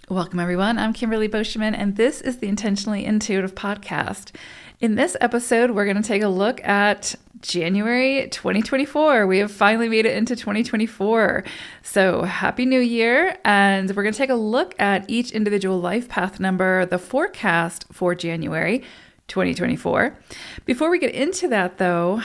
Welcome, everyone. I'm Kimberly Boschman, and this is the Intentionally Intuitive Podcast. In this episode, we're going to take a look at January 2024. We have finally made it into 2024. So happy New Year. And we're going to take a look at each individual life path number, the forecast for January 2024. Before we get into that, though,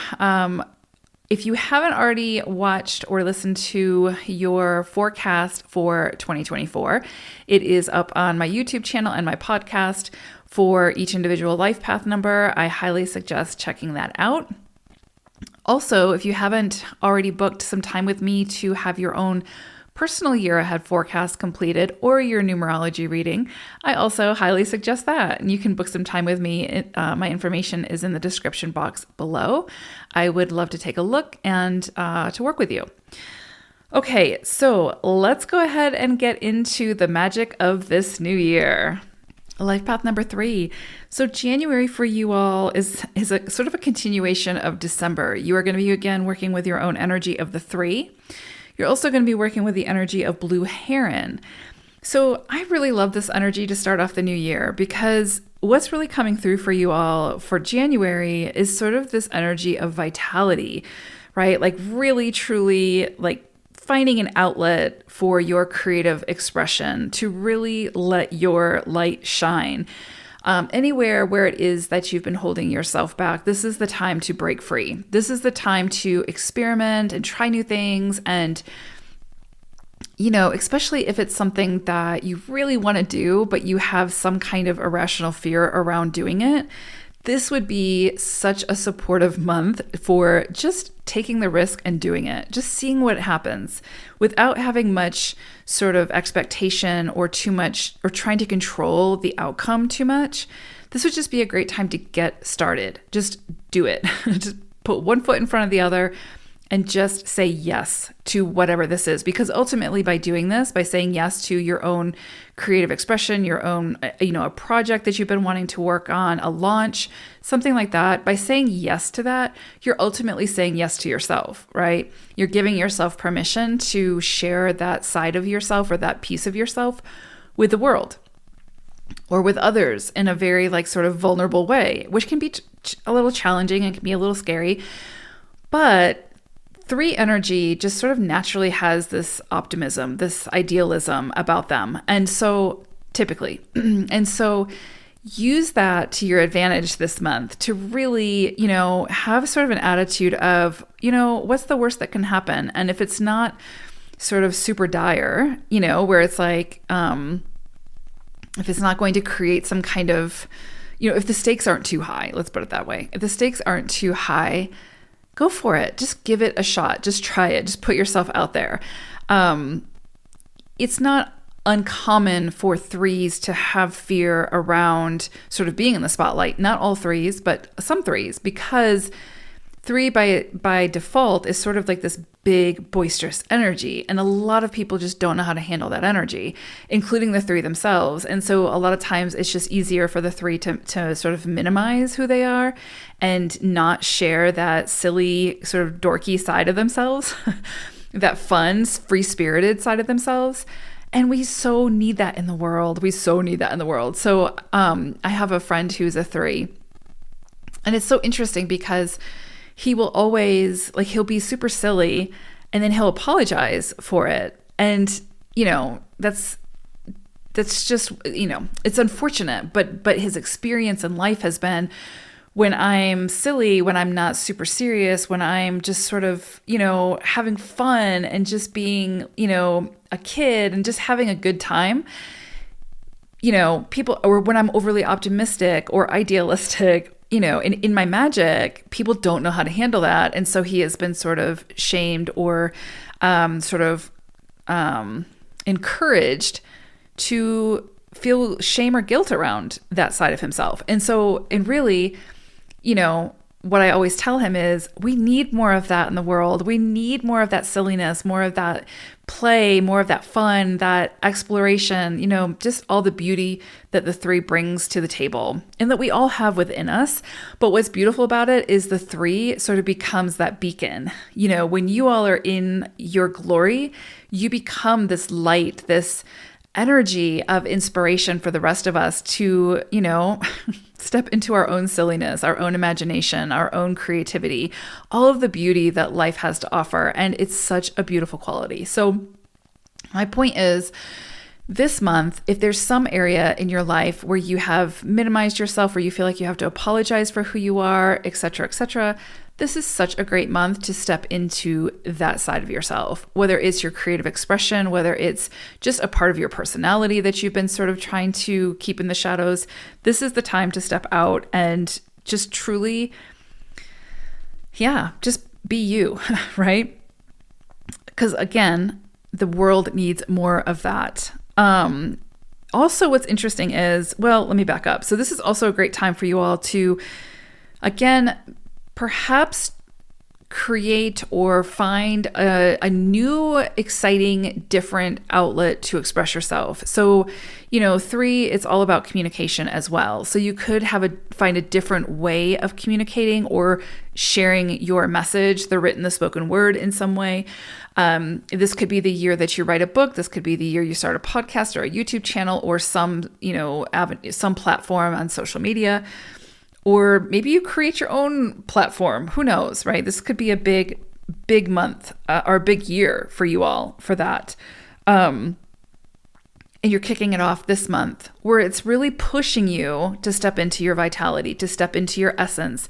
if you haven't already watched or listened to your forecast for 2024, it is up on my YouTube channel and my podcast for each individual life path number. I highly suggest checking that out. Also, if you haven't already booked some time with me to have your own personal year ahead forecast completed or your numerology reading, I also highly suggest that. And you can book some time with me. My information is in the description box below. I would love to take a look and to work with you. Okay, so let's go ahead and get into the magic of this new year. Life path number 3. So January for you all is a sort of a continuation of December. You are going to be again working with your own energy of the 3. You're also going to be working with the energy of Blue Heron. So I really love this energy to start off the new year because what's really coming through for you all for January is sort of this energy of vitality, right? Like really, truly like finding an outlet for your creative expression to really let your light shine. Anywhere where it is that you've been holding yourself back, this is the time to break free. This is the time to experiment and try new things. And, especially if it's something that you really want to do, but you have some kind of irrational fear around doing it, this would be such a supportive month for just taking the risk and doing it, just seeing what happens without having much sort of expectation or too much or trying to control the outcome too much. This would just be a great time to get started. Just do it. Just put one foot in front of the other and just say yes to whatever this is. Because ultimately by doing this, by saying yes to your own creative expression, your own, a project that you've been wanting to work on, a launch, something like that, by saying yes to that, you're ultimately saying yes to yourself, right? You're giving yourself permission to share that side of yourself or that piece of yourself with the world or with others in a very sort of vulnerable way, which can be a little challenging and can be a little scary. But 3 energy just sort of naturally has this optimism, this idealism about them. And so typically, use that to your advantage this month to really, have sort of an attitude of, what's the worst that can happen? And if it's not sort of super dire, where it's like, if it's not going to create some kind of, if the stakes aren't too high, let's put it that way. If the stakes aren't too high, go for it. Just give it a shot. Just try it. Just put yourself out there. It's not uncommon for 3s to have fear around sort of being in the spotlight. Not all 3s, but some 3s, because 3 by default is sort of like this big, boisterous energy. And a lot of people just don't know how to handle that energy, including the 3 themselves. And so a lot of times it's just easier for the 3 to sort of minimize who they are and not share that silly, sort of dorky side of themselves, that fun, free-spirited side of themselves. And we so need that in the world. So I have a friend who's a 3. And it's so interesting because he will always, he'll be super silly and then he'll apologize for it. And, that's just, it's unfortunate, but his experience in life has been when I'm silly, when I'm not super serious, when I'm just sort of, having fun and just being, a kid and just having a good time, people, or when I'm overly optimistic or idealistic, in my magic, people don't know how to handle that. And so he has been sort of shamed or encouraged to feel shame or guilt around that side of himself. And really, what I always tell him is we need more of that in the world. We need more of that silliness, more of that play, more of that fun, that exploration, just all the beauty that the 3 brings to the table and that we all have within us. But what's beautiful about it is the 3 sort of becomes that beacon. When you all are in your glory, you become this light, this energy of inspiration for the rest of us to, step into our own silliness, our own imagination, our own creativity, all of the beauty that life has to offer. And it's such a beautiful quality. So my point is, this month, if there's some area in your life where you have minimized yourself, where you feel like you have to apologize for who you are, etc., this is such a great month to step into that side of yourself, whether it's your creative expression, whether it's just a part of your personality that you've been sort of trying to keep in the shadows. This is the time to step out and just truly, just be you, right? Because again, the world needs more of that. Also, what's interesting is, let me back up. So this is also a great time for you all to, again, perhaps create or find a new, exciting, different outlet to express yourself. So, 3, it's all about communication as well. So you could find a different way of communicating or sharing your message, the written, the spoken word in some way. This could be the year that you write a book. This could be the year you start a podcast or a YouTube channel or some platform on social media. Or maybe you create your own platform. Who knows, right? This could be a big month or a big year for you all for that. And you're kicking it off this month where it's really pushing you to step into your vitality, to step into your essence,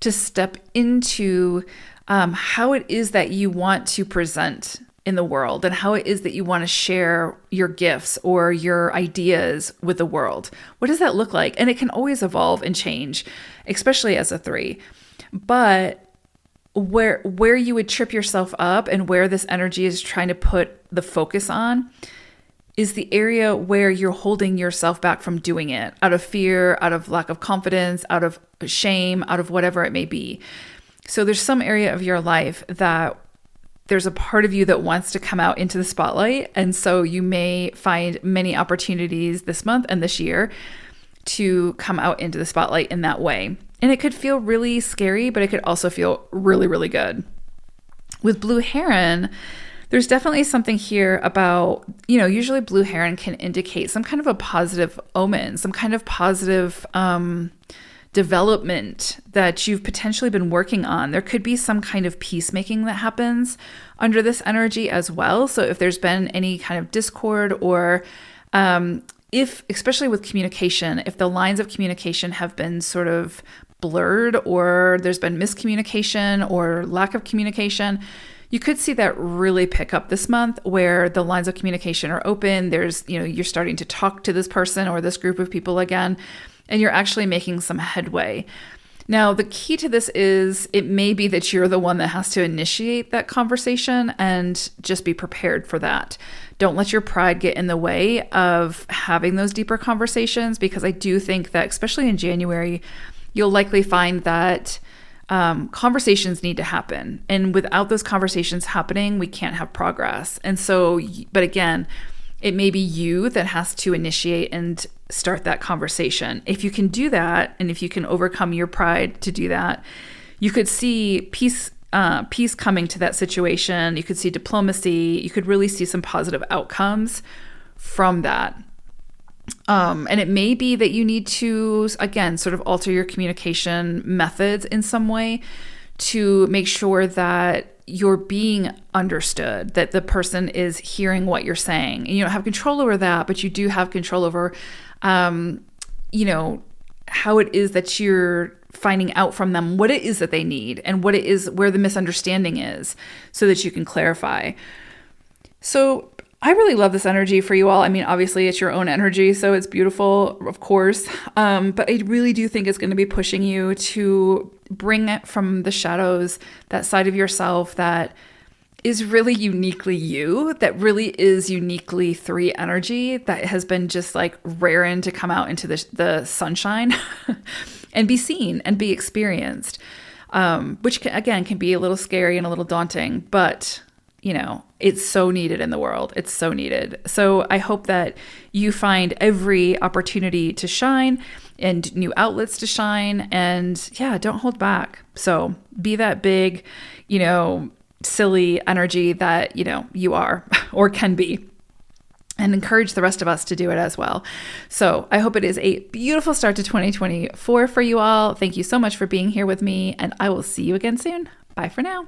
to step into how it is that you want to present in the world and how it is that you want to share your gifts or your ideas with the world. What does that look like? And it can always evolve and change, especially as a 3. But where you would trip yourself up and where this energy is trying to put the focus on is the area where you're holding yourself back from doing it out of fear, out of lack of confidence, out of shame, out of whatever it may be. So there's some area of your life that there's a part of you that wants to come out into the spotlight. And so you may find many opportunities this month and this year to come out into the spotlight in that way. And it could feel really scary, but it could also feel really, really good. With Blue Heron, there's definitely something here about, usually Blue Heron can indicate some kind of a positive omen, some kind of positive development that you've potentially been working on. There could be some kind of peacemaking that happens under this energy as well. So if there's been any kind of discord or especially with communication, if the lines of communication have been sort of blurred or there's been miscommunication or lack of communication, you could see that really pick up this month where the lines of communication are open. There's, you're starting to talk to this person or this group of people again, and you're actually making some headway. Now, the key to this is it may be that you're the one that has to initiate that conversation, and just be prepared for that. Don't let your pride get in the way of having those deeper conversations, because I do think that, especially in January, you'll likely find that conversations need to happen. And without those conversations happening, we can't have progress. And so, but again, it may be you that has to initiate and start that conversation. If you can do that, and if you can overcome your pride to do that, you could see peace coming to that situation. You could see diplomacy. You could really see some positive outcomes from that. And it may be that you need to, again, sort of alter your communication methods in some way to make sure that you're being understood, that the person is hearing what you're saying. And you don't have control over that, but you do have control over, how it is that you're finding out from them what it is that they need and what it is, where the misunderstanding is, so that you can clarify. So I really love this energy for you all. I mean, obviously it's your own energy, so it's beautiful, of course. But I really do think it's going to be pushing you to bring it from the shadows, that side of yourself that is really uniquely you, that really is uniquely 3 energy, that has been just like raring to come out into the sunshine and be seen and be experienced, which can be a little scary and a little daunting, but it's so needed in the world. It's so needed. So I hope that you find every opportunity to shine and new outlets to shine, and don't hold back. So be that big, silly energy that, you are or can be. and encourage the rest of us to do it as well. So I hope it is a beautiful start to 2024 for you all. Thank you so much for being here with me, and I will see you again soon. Bye for now.